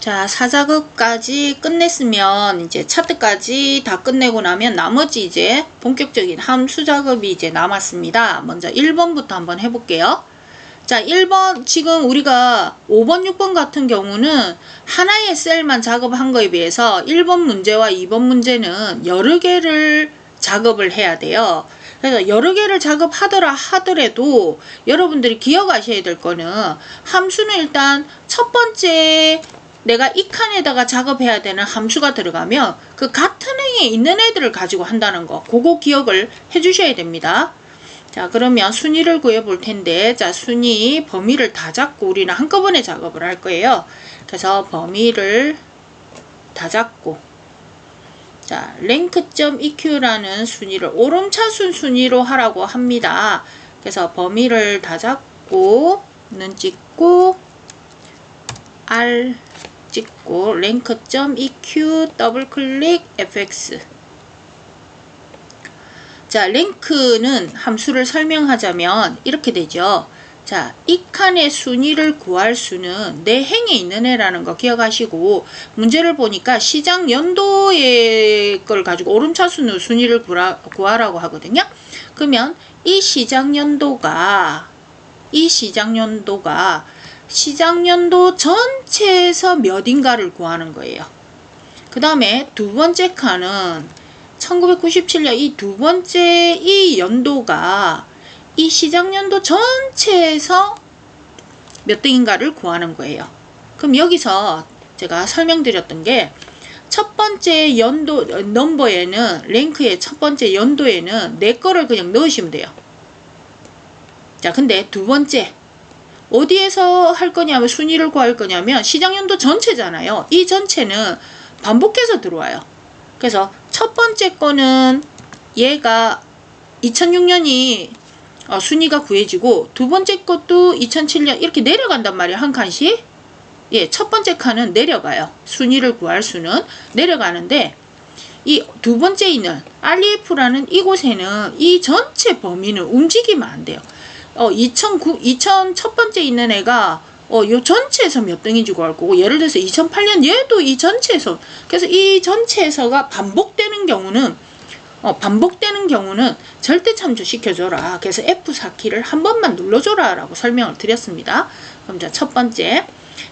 자, 4작업까지 끝냈으면 이제 차트까지 다 끝내고 나면 나머지 이제 본격적인 함수 작업이 이제 남았습니다. 먼저 1번부터 한번 해볼게요. 자, 1번 지금 우리가 5번, 6번 같은 경우는 하나의 셀만 작업한 거에 비해서 1번 문제와 2번 문제는 여러 개를 작업을 해야 돼요. 그래서 여러 개를 하더라도 여러분들이 기억하셔야 될 거는 함수는 일단 첫 번째 내가 이 칸에다가 작업해야 되는 함수가 들어가면 그 같은 행에 있는 애들을 가지고 한다는 거, 그거 기억을 해 주셔야 됩니다. 자, 그러면 순위를 구해 볼 텐데, 자, 순위 범위를 다 잡고 우리는 한꺼번에 작업을 할 거예요. 그래서 범위를 다 잡고, 자, rank.eq라는 순위를 오름차순 순위로 하라고 합니다. 그래서 범위를 다 잡고, 는 찍고, R 찍고, rank.eq 더블 클릭 fx. 자, 랭크는 함수를 설명하자면 이렇게 되죠. 자, 이 칸의 순위를 구할 수는 내 행에 있는 애라는 거 기억하시고, 문제를 보니까 시작 연도의 걸 가지고 오름차순으로 순위를 구하라고 하거든요. 그러면 이 시작 연도가 시작 연도 전체에서 몇인가를 구하는 거예요. 그 다음에 두 번째 칸은 1997년 이 두 번째 이 연도가 이 시작연도 전체에서 몇 등인가를 구하는 거예요. 그럼 여기서 제가 설명드렸던 게 첫 번째 연도 넘버에는 랭크의 첫 번째 연도에는 내 거를 그냥 넣으시면 돼요. 자, 근데 두 번째 어디에서 할 거냐면 순위를 구할 거냐면 시작연도 전체잖아요. 이 전체는 반복해서 들어와요. 그래서 첫 번째 거는 얘가 2006년이 순위가 구해지고 두 번째 것도 2007년 이렇게 내려간단 말이에요. 한 칸씩. 예, 첫 번째 칸은 내려가요. 순위를 구할 수는 내려가는데 이 두 번째 있는 REF라는 이곳에는 이 전체 범위는 움직이면 안 돼요. 2000 첫 번째 있는 애가 요 전체에서 몇 등인지 구할 거고, 예를 들어서 2008년 얘도 이 전체에서, 그래서 이 전체에서가 반복되는 경우는 절대 참조 시켜줘라. 그래서 F4키를 한 번만 눌러줘라 라고 설명을 드렸습니다. 그럼 자, 첫 번째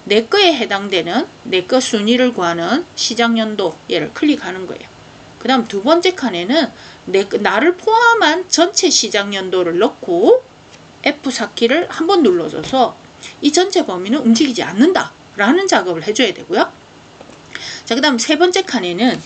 내 거에 해당되는 내 거 순위를 구하는 시작연도 얘를 클릭하는 거예요. 그 다음 두 번째 칸에는 나를 포함한 전체 시작연도를 넣고 F4키를 한 번 눌러줘서 이 전체 범위는 움직이지 않는다 라는 작업을 해줘야 되고요. 자, 그 다음 세 번째 칸에는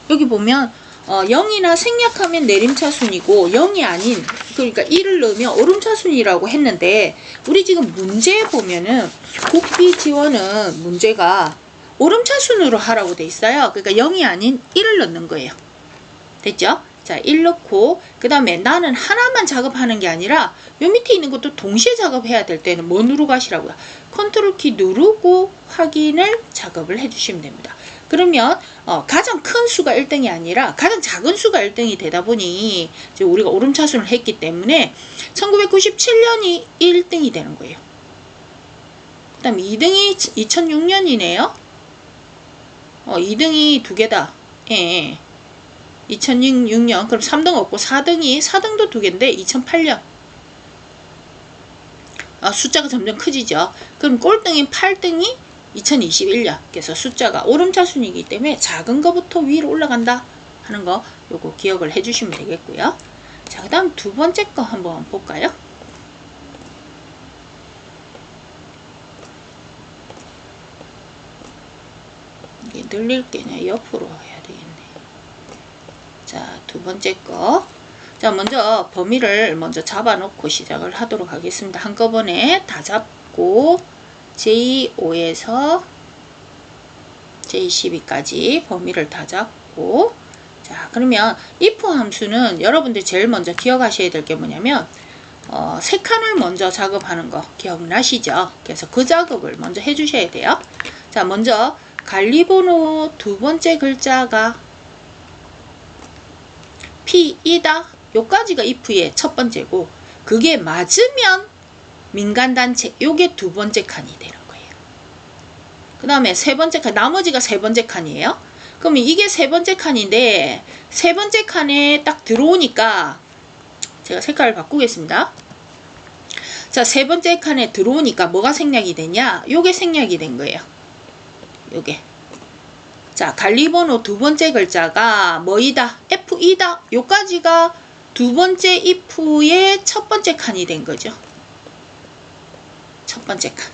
여기 보면 0이나 생략하면 내림차순이고 0이 아닌, 그러니까 1을 넣으면 오름차순이라고 했는데, 우리 지금 문제에 보면은 국비 지원은 문제가 오름차순으로 하라고 돼 있어요. 그러니까 0이 아닌 1을 넣는 거예요. 됐죠? 자, 1 넣고, 그 다음에 나는 하나만 작업하는 게 아니라 요 밑에 있는 것도 동시에 작업해야 될 때는 뭐 누르고 하시라고요? 컨트롤 키 누르고 확인을 작업을 해주시면 됩니다. 그러면 가장 큰 수가 1등이 아니라 가장 작은 수가 1등이 되다 보니 이제 우리가 오름차순을 했기 때문에 1997년이 1등이 되는 거예요. 그 다음 2등이 2006년이네요. 2등이 두 개다. 예. 2006년, 그럼 3등 없고 4등도 두 개인데 2008년. 숫자가 점점 커지죠. 그럼 꼴등인 8등이 2021년. 그래서 숫자가 오름차순이기 때문에 작은 거부터 위로 올라간다 하는 거 요거 기억을 해주시면 되겠고요. 자, 그 다음 두 번째 거 한번 볼까요? 이게 늘릴 게 아니라 옆으로 해야 되겠네. 자, 두 번째 거. 자, 먼저 범위를 먼저 잡아놓고 시작을 하도록 하겠습니다. 한꺼번에 다 잡고 J5에서 J12까지 범위를 다 잡고, 자, 그러면 if 함수는 여러분들 제일 먼저 기억하셔야 될 게 뭐냐면 세 칸을 먼저 작업하는 거 기억나시죠? 그래서 그 작업을 먼저 해주셔야 돼요. 자, 먼저 관리번호 두 번째 글자가 P이다. 요까지가 if의 첫 번째고, 그게 맞으면 민간단체, 요게 두 번째 칸이 되는 거예요. 그 다음에 세 번째 칸, 나머지가 세 번째 칸이에요. 그러면 이게 세 번째 칸인데 세 번째 칸에 딱 들어오니까 제가 색깔을 바꾸겠습니다. 자, 세 번째 칸에 들어오니까 뭐가 생략이 되냐? 요게 생략이 된 거예요. 요게. 자, 관리번호 두 번째 글자가 뭐이다? F2다. 요까지가 두 번째 if의 첫 번째 칸이 된 거죠. 첫 번째 칸.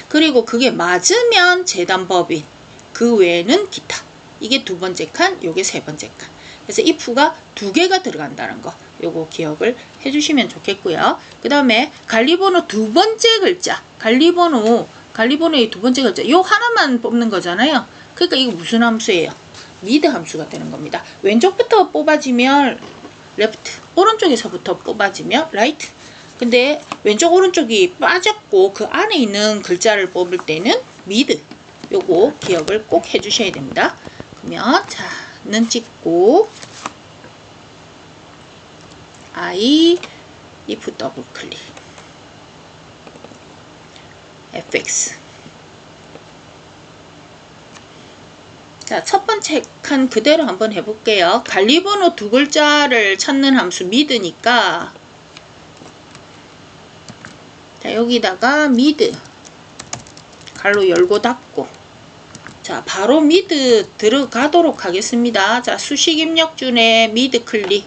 그리고 그게 맞으면 재단법인, 그 외에는 기타. 이게 두 번째 칸, 요게 세 번째 칸. 그래서 if가 두 개가 들어간다는 거, 요거 기억을 해주시면 좋겠고요. 그 다음에 관리번호 두 번째 글자, 관리번호의 두 번째 글자, 요 하나만 뽑는 거잖아요. 그러니까 이거 무슨 함수예요? 미드 함수가 되는 겁니다. 왼쪽부터 뽑아지면 레프트, 오른쪽에서부터 뽑아지면 라이트. 근데 왼쪽 오른쪽이 빠졌고 그 안에 있는 글자를 뽑을 때는 미드. 요거 기억을 꼭 해주셔야 됩니다. 그러면 자, 는 찍고 I if 더블 클릭 fx. 자, 첫 번째 칸 그대로 한번 해볼게요. 관리번호 두 글자를 찾는 함수 미드니까 자, 여기다가 미드 갈로 열고 닫고, 자, 바로 미드 들어가도록 하겠습니다. 자, 수식 입력 중에 미드 클릭.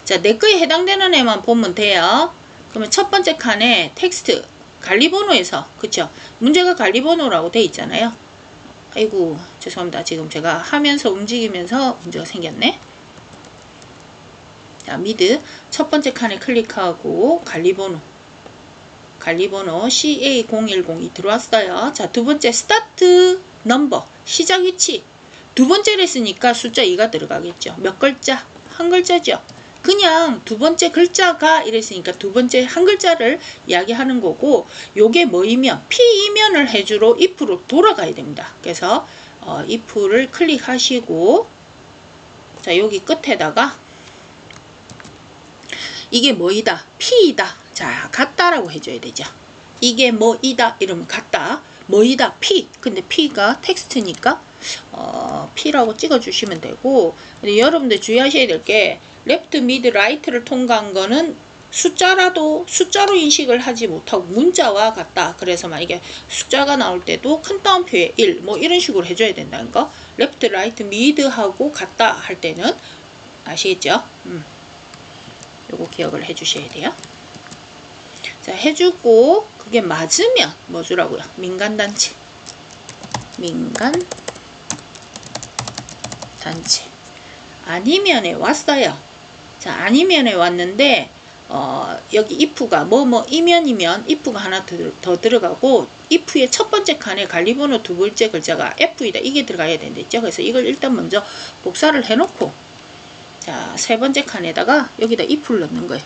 자, 내 거에 해당되는 애만 보면 돼요. 그러면 첫 번째 칸에 텍스트 관리번호에서, 그쵸? 문제가 관리번호라고 돼 있잖아요. 아이고, 죄송합니다. 지금 제가 하면서 움직이면서 문제가 생겼네. 자, 미드 첫 번째 칸에 클릭하고 관리번호 CA0102 들어왔어요. 자, 두 번째 스타트 넘버, 시작 위치. 두 번째를 했으니까 숫자 2가 들어가겠죠. 몇 글자? 한 글자죠. 그냥 두 번째 글자가 이랬으니까 두 번째 한 글자를 이야기하는 거고, 요게 뭐이면 P이면을 해주러 if로 돌아가야 됩니다. 그래서 if를 클릭하시고, 자, 여기 끝에다가 이게 뭐이다? P이다. 자, 같다라고 해줘야 되죠. 이게 뭐이다 이러면 같다. 뭐이다? P. 근데 P가 텍스트니까 P라고 찍어주시면 되고, 근데 여러분들 주의하셔야 될 게 레프트, 미드, 라이트를 통과한 거는 숫자로 인식을 하지 못하고 문자와 같다. 그래서 만약에 숫자가 나올 때도 큰 따옴표에 1, 뭐 이런 식으로 해줘야 된다는 거. 레프트, 라이트, 미드하고 같다 할 때는 아시겠죠? 요거 기억을 해주셔야 돼요. 자, 해주고 그게 맞으면 뭐 주라고요? 민간단체. 아니면에 왔어요. 자, 아니면에 왔는데 여기 if가 이면이면 if가 하나 더 들어가고, if의 첫 번째 칸에 관리번호 두 번째 글자가 f이다. 이게 들어가야 된댔죠. 그래서 이걸 일단 먼저 복사를 해놓고, 자, 세 번째 칸에다가 여기다 if를 넣는 거예요.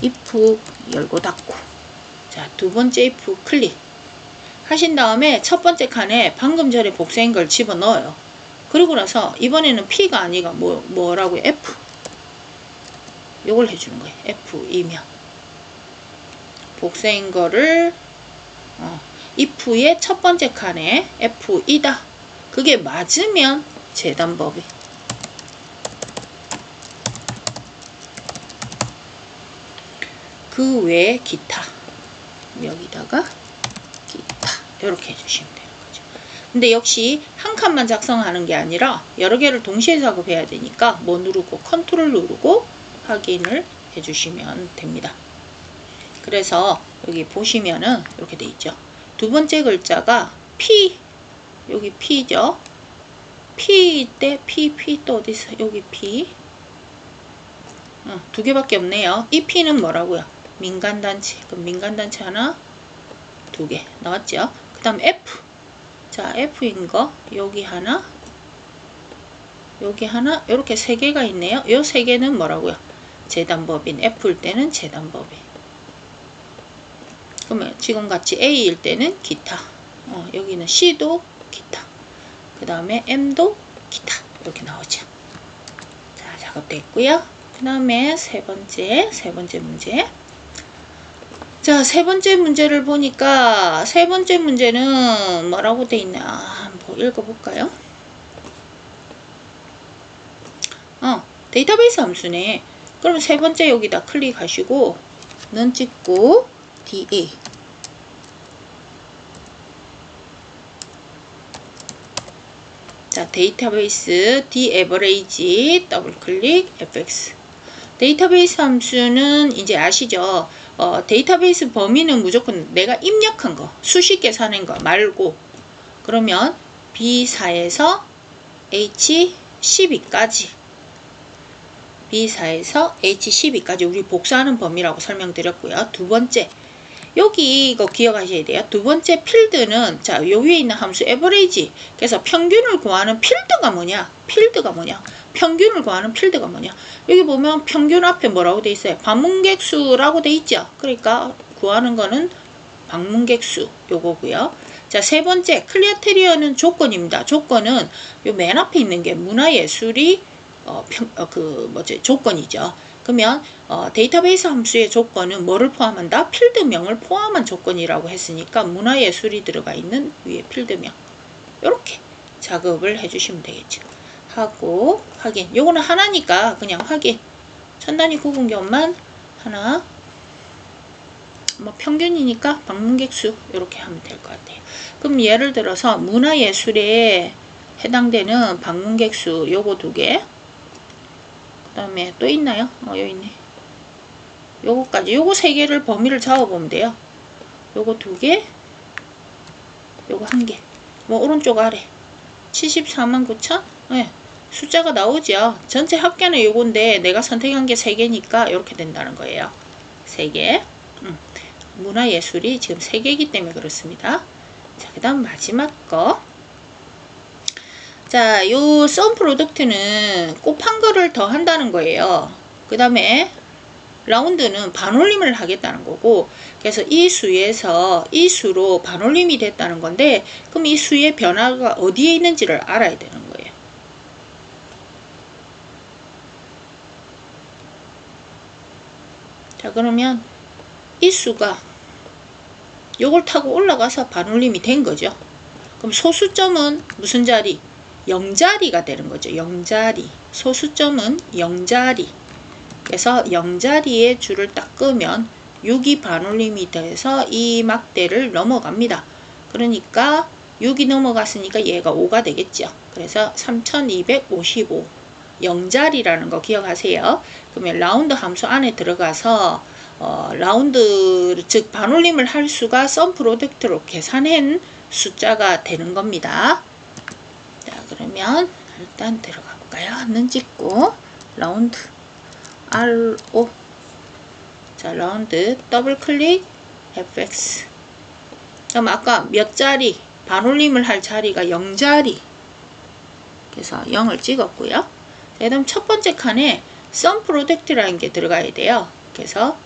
if 열고 닫고, 자, 두 번째 if 클릭 하신 다음에 첫 번째 칸에 방금 전에 복사한 걸 집어넣어요. 그리고 나서 이번에는 P가 아니가 뭐라고 F, 요걸 해주는 거예요. F이면 복사한 거를 if의 첫 번째 칸에 F이다. 그게 맞으면 재단법인, 그 외에 기타, 여기다가 기타 이렇게 해주시면 돼요. 근데 역시 한 칸만 작성하는 게 아니라 여러 개를 동시에 작업해야 되니까 뭐 누르고 컨트롤 누르고 확인을 해주시면 됩니다. 그래서 여기 보시면은 이렇게 돼 있죠. 두 번째 글자가 P, 여기 P죠. P 때 P 또 어디 있어? 여기 P. 두 개밖에 없네요. 이 P는 뭐라고요? 민간단체. 그럼 민간단체 하나, 두 개 나왔죠. 그 다음 F. 자, F인 거 여기 하나, 여기 하나, 이렇게 세 개가 있네요. 요 세 개는 뭐라고요? 재단법인. F일 때는 재단법인. 그러면 지금 같이 A일 때는 기타. 여기는 C도 기타. 그 다음에 M도 기타. 이렇게 나오죠. 자, 작업됐고요. 그 다음에 세 번째 문제. 자, 세 번째 문제를 보니까 세 번째 문제는 뭐라고 돼 있나 한번 읽어볼까요? 데이터베이스 함수네. 그럼 세 번째 여기다 클릭하시고 는 찍고 DA 자, 데이터베이스 DAverage 더블 클릭 fx 데이터베이스 함수는 이제 아시죠? 데이터베이스 범위는 무조건 내가 입력한 거, 수식 계산한 거 말고 그러면 B4에서 H12까지 B4에서 H12까지 우리 복사하는 범위라고 설명드렸고요. 두 번째 여기 이거 기억하셔야 돼요. 두 번째 필드는 자, 요 위에 있는 함수 average 그래서 평균을 구하는 필드가 뭐냐? 평균을 구하는 필드가 뭐냐? 여기 보면 평균 앞에 뭐라고 돼 있어요? 방문객수라고 돼 있죠. 그러니까 구하는 거는 방문객수 요거고요. 자, 세 번째 클리어테리어는 조건입니다. 조건은 요 맨 앞에 있는 게 문화예술이 조건이죠. 그러면 데이터베이스 함수의 조건은 뭐를 포함한다? 필드명을 포함한 조건이라고 했으니까 문화예술이 들어가 있는 위에 필드명 이렇게 작업을 해주시면 되겠죠. 하고 확인 요거는 하나니까 그냥 확인 천단위 구분경만 하나 뭐 평균이니까 방문객 수 이렇게 하면 될 것 같아요. 그럼 예를 들어서 문화예술에 해당되는 방문객 수 요거 2개 그 다음에 또 있나요? 여기 있네. 요거까지 요거 3개를 범위를 잡아보면 돼요. 요거 2개 요거 1개 뭐 오른쪽 아래 749,000 네, 숫자가 나오죠. 전체 합계는 요건데 내가 선택한 게 3개니까 이렇게 된다는 거예요. 3개 문화예술이 지금 3개이기 때문에 그렇습니다. 자, 그 다음 마지막 거 자, 요 썸 프로덕트는 곱한 거를 더 한다는 거예요. 그 다음에 라운드는 반올림을 하겠다는 거고 그래서 이 수에서 이 수로 반올림이 됐다는 건데 그럼 이 수의 변화가 어디에 있는지를 알아야 되는 거예요. 자, 그러면 이 수가 요걸 타고 올라가서 반올림이 된 거죠. 그럼 소수점은 무슨 자리? 0자리가 되는 거죠. 0자리. 소수점은 0자리. 그래서 0자리에 줄을 딱 끄면 6이 반올림이 돼서 이 막대를 넘어갑니다. 그러니까 6이 넘어갔으니까 얘가 5가 되겠죠. 그래서 3255 0자리라는 거 기억하세요. 그러면 라운드 함수 안에 들어가서 라운드 즉 반올림을 할 수가 썸 프로덕트로 계산한 숫자가 되는 겁니다. 자, 그러면 일단 들어가 볼까요? 는 찍고 라운드 RO 자, 라운드 더블 클릭 fx 그럼 아까 몇 자리 반올림을 할 자리가 0자리 그래서 0을 찍었고요. 자, 그 다음 첫 번째 칸에 썸 프로덕트라는 게 들어가야 돼요. 그래서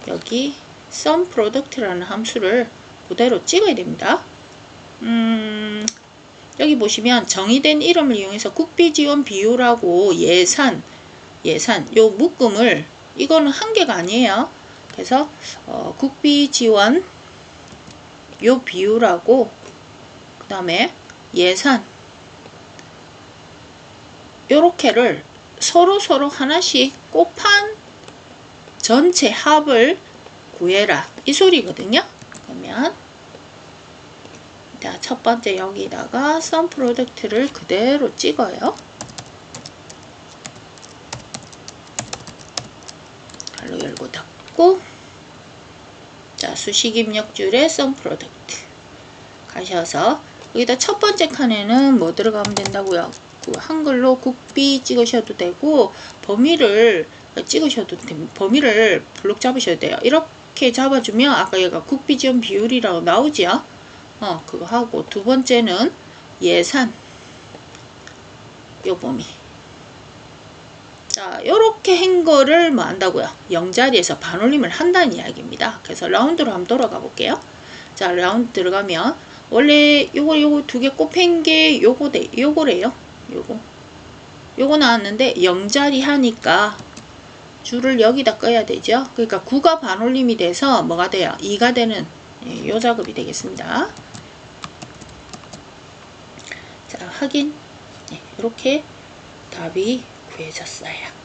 여기 썸 프로덕트라는 함수를 그대로 찍어야 됩니다. 여기 보시면 정의된 이름을 이용해서 국비지원 비율하고 예산 요 묶음을 이거는 한 개가 아니에요. 그래서 국비지원 요 비율하고 그 다음에 예산 요렇게를 서로 하나씩 곱한 전체 합을 구해라 이 소리거든요. 그러면 자, 첫 번째 여기다가 썸 프로덕트를 그대로 찍어요. 갈로 열고 닫고 자, 수식 입력줄에 썸 프로덕트 가셔서 여기다 첫 번째 칸에는 뭐 들어가면 된다고요? 한글로 국비 찍으셔도 되고 범위를 찍으셔도 됩니다. 범위를 블록 잡으셔도 돼요. 이렇게 잡아주면 아까 얘가 국비지원 비율이라고 나오죠. 그거 하고 두 번째는 예산 요 범위 자, 요렇게 한 거를 뭐 한다고요? 0자리에서 반올림을 한다는 이야기입니다. 그래서 라운드로 한번 돌아가 볼게요. 자, 라운드 들어가면 원래 요거 2개 곱한 게 요거래요. 요거 나왔는데 0자리 하니까 줄을 여기다 꺼야 되죠. 그러니까 9가 반올림이 돼서 뭐가 돼요? 2가 되는 요 작업이 되겠습니다. 자, 확인. 이렇게 답이 구해졌어요.